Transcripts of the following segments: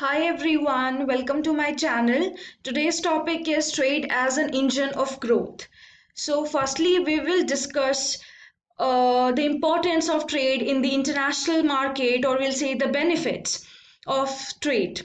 Hi everyone, welcome to my channel. Today's topic is trade as an engine of growth. So, firstly, we will discuss the importance of trade in the international market, or we'll say the benefits of trade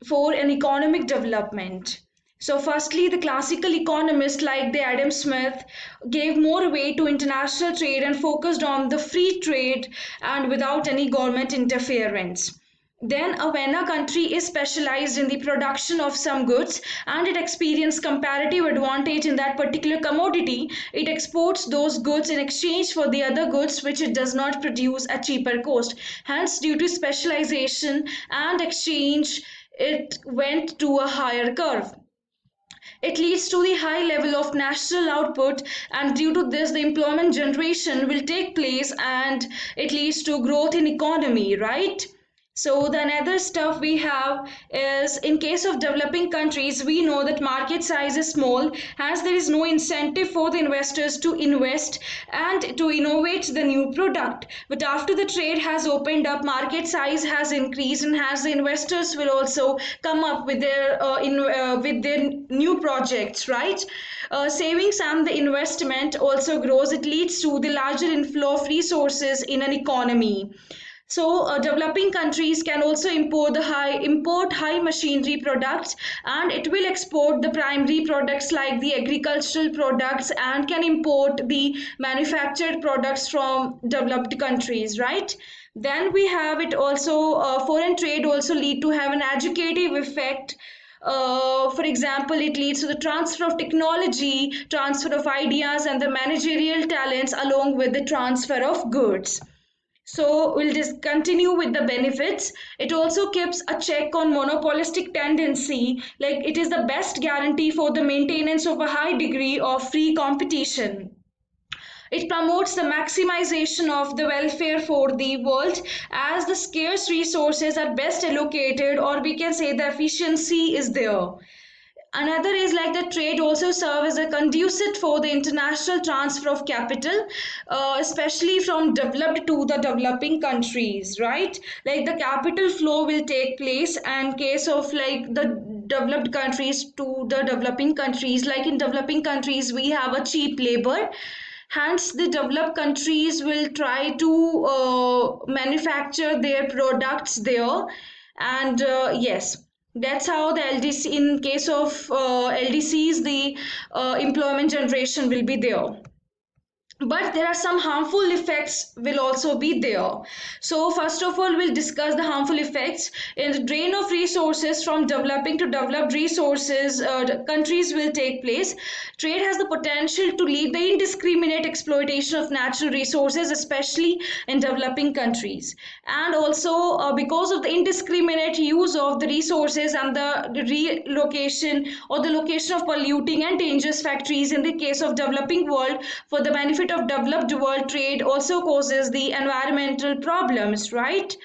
for an economic development. So, firstly, the classical economists like the Adam Smith gave more weight to international trade and focused on the free trade and without any government interference. Then, when a country is specialized in the production of some goods and it experiences comparative advantage in that particular commodity, it exports those goods in exchange for the other goods which it does not produce at cheaper cost. Hence, due to specialization and exchange, it went to a higher curve. It leads to the high level of national output, and due to this, the employment generation will take place and it leads to growth in economy, right? So the another stuff we have is in case of developing countries, we know that market size is small, hence there is no incentive for the investors to invest and to innovate the new product. But after the trade has opened up, market size has increased, and hence the investors will also come up with with their new projects, right? Savings and the investment also grows. It leads to the larger inflow of resources in an economy. So, developing countries can also import high machinery products, and it will export the primary products like the agricultural products, and can import the manufactured products from developed countries, right? Then we have it also, foreign trade also lead to have an educative effect. For example, it leads to the transfer of technology, transfer of ideas, and the managerial talents, along with the transfer of goods. So we'll just continue with the benefits. It also keeps a check on monopolistic tendency, like it is the best guarantee for the maintenance of a high degree of free competition. It promotes the maximization of the welfare for the world, as the scarce resources are best allocated, or we can say the efficiency is there. Another is like the trade also serve as a conducive for the international transfer of capital, especially from developed to the developing countries, right? Like the capital flow will take place, and case of like the developed countries to the developing countries, like in developing countries we have a cheap labor, hence the developed countries will try to manufacture their products there. And yes, that's how the LDC, in case of LDCs, the employment generation will be there. But there are some harmful effects will also be there. So first of all, we'll discuss the harmful effects. In the drain of resources from developing to developed resources, countries will take place. Trade has the potential to lead the indiscriminate exploitation of natural resources, especially in developing countries. And also because of the indiscriminate use of the resources and the relocation or the location of polluting and dangerous factories in the case of developing world for the benefit of developed world, trade also causes the environmental problems, right?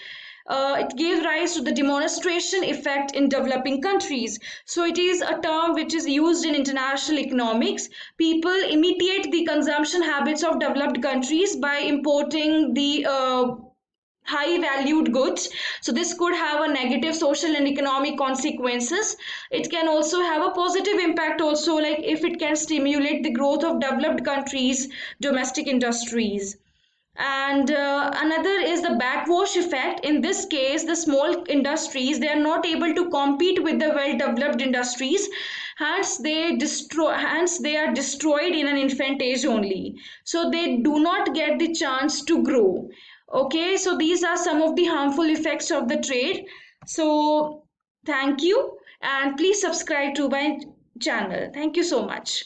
It gives rise to the demonstration effect in developing countries. So it is a term which is used in international economics. People imitate the consumption habits of developed countries by importing the high valued goods. So this could have a negative social and economic consequences. It can also have a positive impact also, like if it can stimulate the growth of developed countries domestic industries. And another is the backwash effect. In this case, the small industries, they are not able to compete with the well developed industries, hence they are destroyed in an infant age only, so they do not get the chance to grow. Okay, so these are some of the harmful effects of the trade. So thank you, and please subscribe to my channel. Thank you so much.